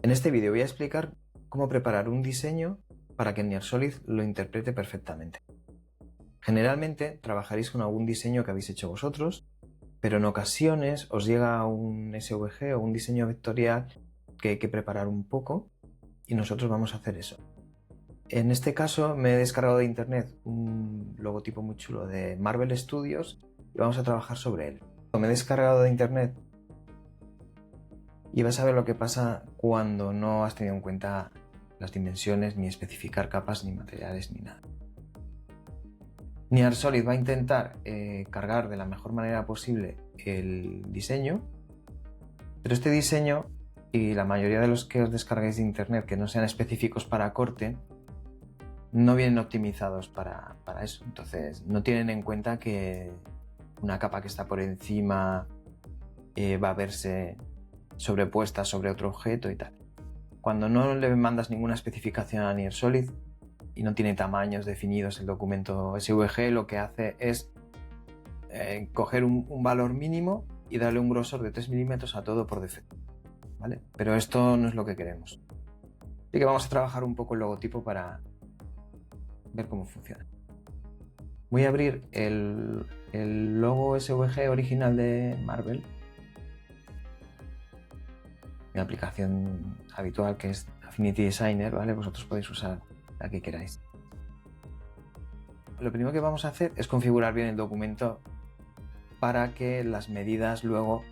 En este vídeo voy a explicar cómo preparar un diseño para que NearSolid lo interprete perfectamente. Generalmente trabajaréis con algún diseño que habéis hecho vosotros, pero en ocasiones os llega un SVG o un diseño vectorial que hay que preparar un poco y nosotros vamos a hacer eso. En este caso me he descargado de internet un logotipo muy chulo de Marvel Studios y vamos a trabajar sobre él. Me he descargado de internet y vas a ver lo que pasa cuando no has tenido en cuenta las dimensiones, ni especificar capas, ni materiales, ni nada. NearSolid va a intentar cargar de la mejor manera posible el diseño, pero este diseño y la mayoría de los que os descargáis de internet que no sean específicos para corte no vienen optimizados para eso. Entonces no tienen en cuenta que una capa que está por encima va a verse sobrepuesta sobre otro objeto y tal. Cuando no le mandas ninguna especificación a NearSolid y no tiene tamaños definidos el documento SVG, lo que hace es coger un valor mínimo y darle un grosor de 3 milímetros a todo por defecto, ¿vale? Pero esto no es lo que queremos. Así que vamos a trabajar un poco el logotipo para ver cómo funciona. Voy a abrir el logo SVG original de Marvel, mi aplicación habitual que es Affinity Designer, ¿vale? Vosotros podéis usar la que queráis. Lo primero que vamos a hacer es configurar bien el documento para que las medidas luego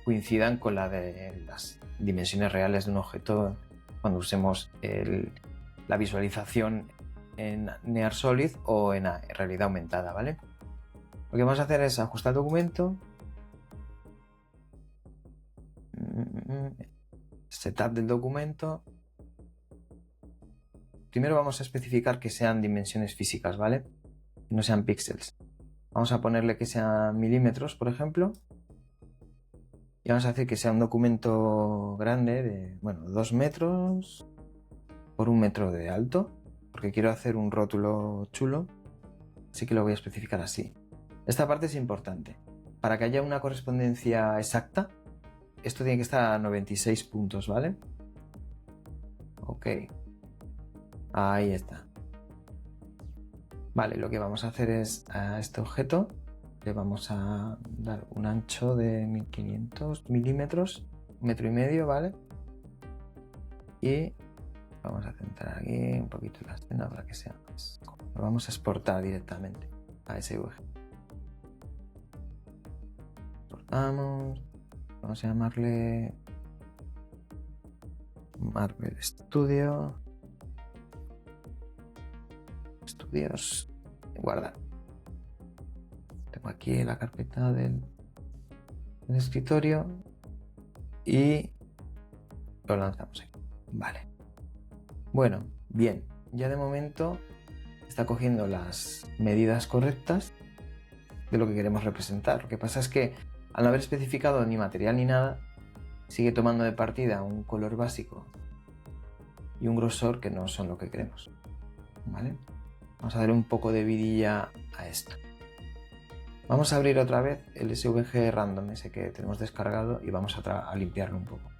coincidan con la de las dimensiones reales de un objeto cuando usemos la visualización en NearSolid o en realidad aumentada, ¿vale? Lo que vamos a hacer es ajustar el documento, setup del documento. Primero vamos a especificar que sean dimensiones físicas, ¿vale? Que no sean píxeles. Vamos a ponerle que sean milímetros, por ejemplo. Y vamos a hacer que sea un documento grande de, 2 metros por 1 metro de alto, porque quiero hacer un rótulo chulo, así que lo voy a especificar así. Esta parte es importante. Para que haya una correspondencia exacta, esto tiene que estar a 96 puntos, ¿vale? Ok. Ahí está. Vale, lo que vamos a hacer es a este objeto le vamos a dar un ancho de 1500 milímetros, 1,5 metros, ¿vale? Y vamos a centrar aquí un poquito la escena para que sea más. Lo vamos a exportar directamente a SVG. Exportamos. Vamos a llamarle Marvel Studios. Guardar. Tengo aquí la carpeta del escritorio y lo lanzamos aquí. Vale. Bueno, bien. Ya de momento está cogiendo las medidas correctas de lo que queremos representar. Lo que pasa es que al no haber especificado ni material ni nada, sigue tomando de partida un color básico y un grosor que no son lo que queremos, ¿vale? Vamos a darle un poco de vidilla a esto. Vamos a abrir otra vez el SVG random ese que tenemos descargado y vamos a limpiarlo un poco.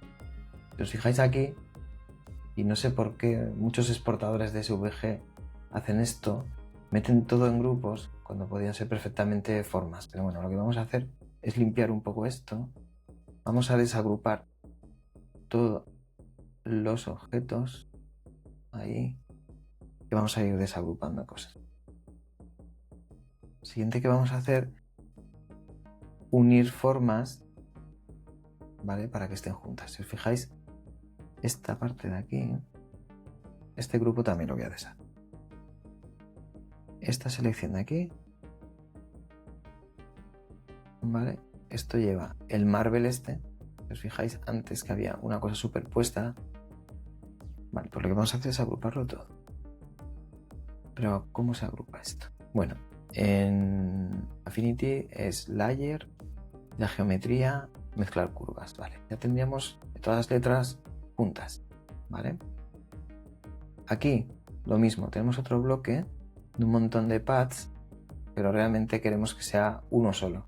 Si os fijáis aquí, y no sé por qué muchos exportadores de SVG hacen esto, meten todo en grupos cuando podían ser perfectamente formas. Pero bueno, lo que vamos a hacer es limpiar un poco esto. Vamos a desagrupar todos los objetos ahí y vamos a ir desagrupando cosas. Lo siguiente que vamos a hacer, unir formas, ¿vale? Para que estén juntas. Si os fijáis, esta parte de aquí, este grupo también lo voy a deshacer. Esta selección de aquí, ¿vale? Esto lleva el Marvel este. Si os fijáis, antes que había una cosa superpuesta. Vale, pues lo que vamos a hacer es agruparlo todo. Pero, ¿cómo se agrupa esto? Bueno, en Affinity es Layer, la geometría, mezclar curvas, ¿vale? Ya tendríamos todas las letras juntas, ¿vale? Aquí, lo mismo, tenemos otro bloque de un montón de paths, pero realmente queremos que sea uno solo.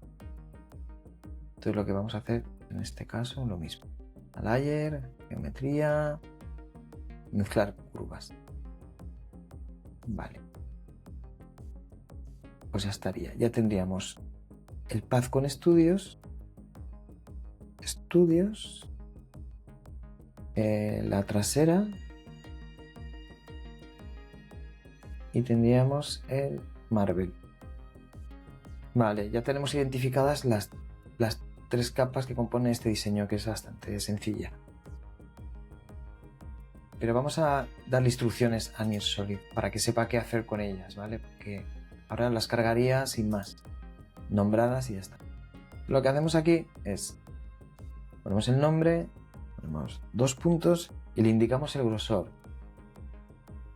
Entonces lo que vamos a hacer, en este caso, lo mismo. A Layer, geometría, mezclar curvas. Vale. Pues ya estaría. Ya tendríamos el path con estudios, la trasera y tendríamos el Marvel. Vale, ya tenemos identificadas las 3 capas que componen este diseño, que es bastante sencilla. Pero vamos a darle instrucciones a Nearsolid para que sepa qué hacer con ellas, ¿vale? Porque ahora las cargaría sin más, nombradas y ya está. Lo que hacemos aquí es, ponemos el nombre, ponemos 2 puntos y le indicamos el grosor.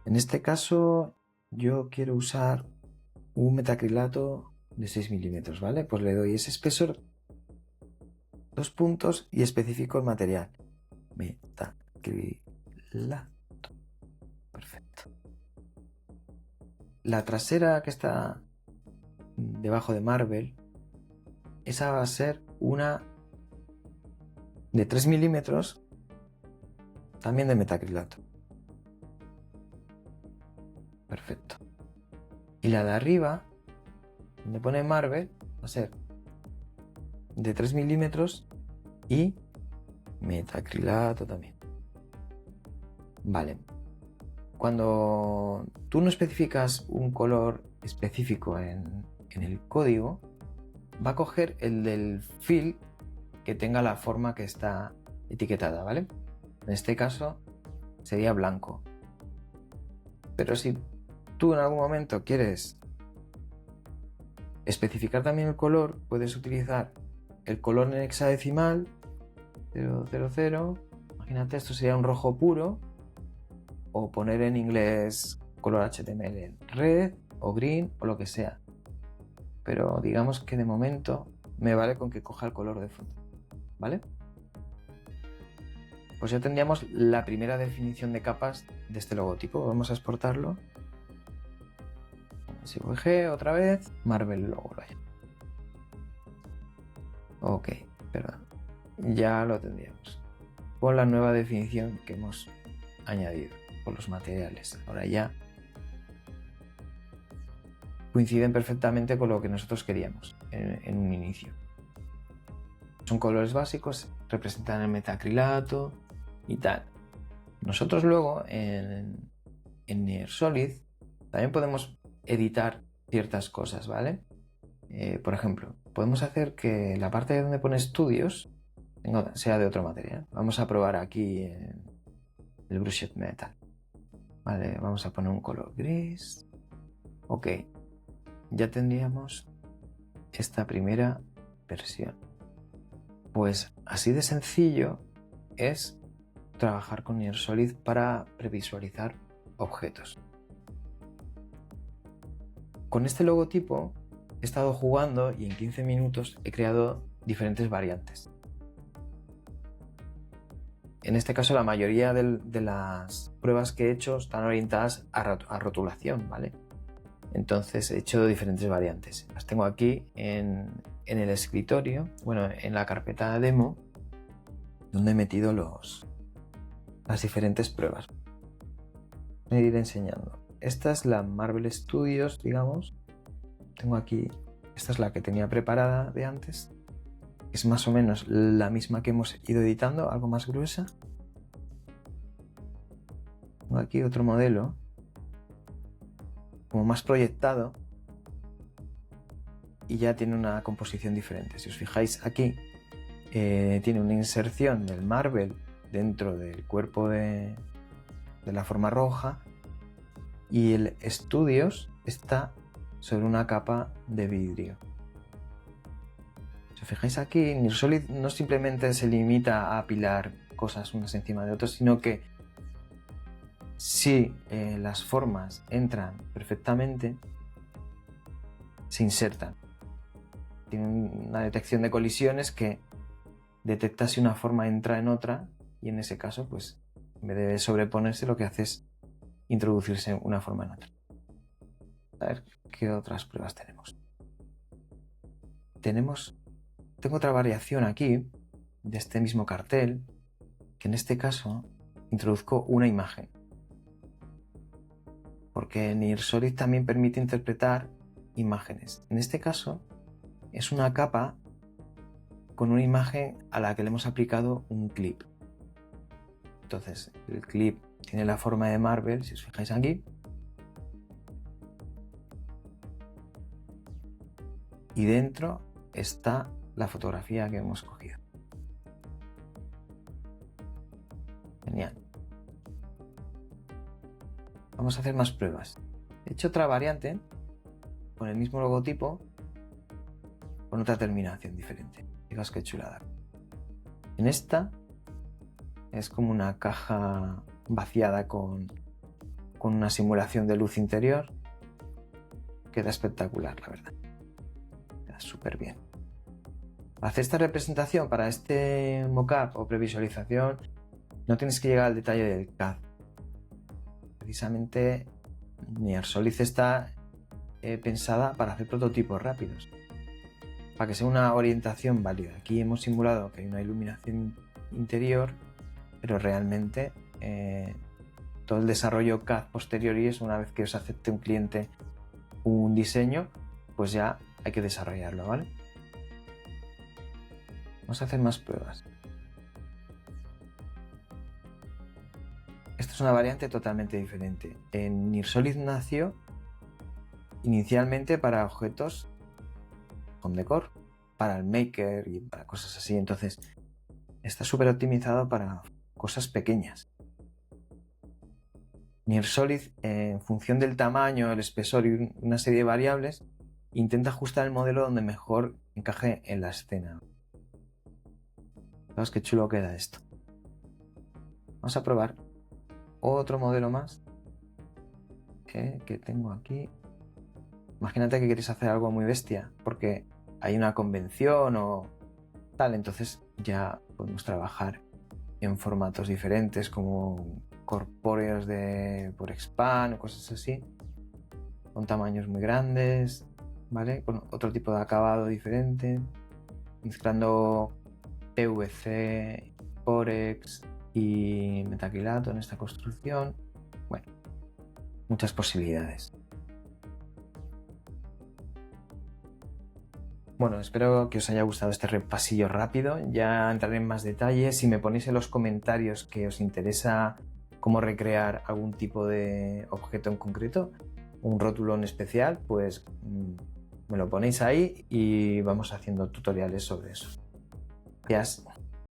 En este caso yo quiero usar un metacrilato de 6 milímetros, ¿vale? Pues le doy ese espesor, 2 puntos y especifico el material. Metacrilato. Perfecto. La trasera que está debajo de Marvel, esa va a ser una de 3 milímetros, también de metacrilato. Perfecto. Y la de arriba, donde pone Marvel, va a ser de 3 milímetros y metacrilato también. Vale. Cuando tú no especificas un color específico en el código, va a coger el del fill que tenga la forma que está etiquetada, ¿vale? En este caso sería blanco. Pero si tú en algún momento quieres especificar también el color, puedes utilizar el color en hexadecimal 000. Imagínate, esto sería un rojo puro, o poner en inglés color HTML en red o green o lo que sea. Pero digamos que de momento me vale con que coja el color de fondo, ¿vale? Pues ya tendríamos la primera definición de capas de este logotipo. Vamos a exportarlo. SVG otra vez, Marvel logo. Ok, perdón. Ya lo tendríamos con la nueva definición que hemos añadido por los materiales. Ahora ya coinciden perfectamente con lo que nosotros queríamos en un inicio. Son colores básicos, representan el metacrilato y tal. Nosotros luego en Nearsolid también podemos editar ciertas cosas, ¿vale? Por ejemplo, podemos hacer que la parte donde pone estudios sea de otro material. Vamos a probar aquí el Brushed Metal. Vale, vamos a poner un color gris. Ok, ya tendríamos esta primera versión. Pues así de sencillo es trabajar con Nearsolid para previsualizar objetos. Con este logotipo he estado jugando y en 15 minutos he creado diferentes variantes. En este caso la mayoría de las pruebas que he hecho están orientadas a rotulación, ¿vale? Entonces he hecho diferentes variantes. Las tengo aquí en el escritorio, bueno, en la carpeta demo, donde he metido las diferentes pruebas. Me iré enseñando. Esta es la Marvel Studios, digamos. Tengo aquí, esta es la que tenía preparada de antes. Es más o menos la misma que hemos ido editando, algo más gruesa. Tengo aquí otro modelo, como más proyectado, y ya tiene una composición diferente. Si os fijáis aquí, tiene una inserción del Marvel dentro del cuerpo de la forma roja, y el Studios está sobre una capa de vidrio. Si os fijáis aquí, Nearsolid no simplemente se limita a apilar cosas unas encima de otras, sino que si las formas entran perfectamente, se insertan. Tiene una detección de colisiones que detecta si una forma entra en otra, y en ese caso, pues en vez de sobreponerse, lo que hace es introducirse una forma en otra. A ver qué otras pruebas tenemos. Tengo otra variación aquí de este mismo cartel, que en este caso introduzco una imagen. Porque Nearsolid también permite interpretar imágenes. En este caso es una capa con una imagen a la que le hemos aplicado un clip. Entonces el clip tiene la forma de Marvel, si os fijáis aquí. Y dentro está la fotografía que hemos cogido. Genial. Vamos a hacer más pruebas. He hecho otra variante con el mismo logotipo, con otra terminación diferente. Fijaos qué chulada. En esta es como una caja vaciada con una simulación de luz interior. Queda espectacular, la verdad. Queda súper bien. Para hacer esta representación, para este mockup o previsualización, no tienes que llegar al detalle del CAD. Precisamente Nearsolid está pensada para hacer prototipos rápidos, para que sea una orientación válida. Aquí hemos simulado que hay una iluminación interior, pero realmente todo el desarrollo CAD posterior y eso, una vez que os acepte un cliente un diseño, pues ya hay que desarrollarlo, ¿vale? Vamos a hacer más pruebas. Esta es una variante totalmente diferente. En Nearsolid nació inicialmente para objetos home decor, para el maker y para cosas así. Entonces está súper optimizado para cosas pequeñas. Nearsolid, en función del tamaño, el espesor y una serie de variables, intenta ajustar el modelo donde mejor encaje en la escena. Fijaos qué chulo queda esto. Vamos a probar otro modelo más que tengo aquí. Imagínate que quieres hacer algo muy bestia porque hay una convención o tal, entonces ya podemos trabajar en formatos diferentes como corpóreos por expand o cosas así, con tamaños muy grandes, ¿vale? Con otro tipo de acabado diferente, mezclando PVC, Porex y metacrilato en esta construcción. Bueno, muchas posibilidades. Bueno, espero que os haya gustado este repasillo rápido. Ya entraré en más detalles. Si me ponéis en los comentarios que os interesa cómo recrear algún tipo de objeto en concreto, un rótulo en especial, pues me lo ponéis ahí y vamos haciendo tutoriales sobre eso. Gracias.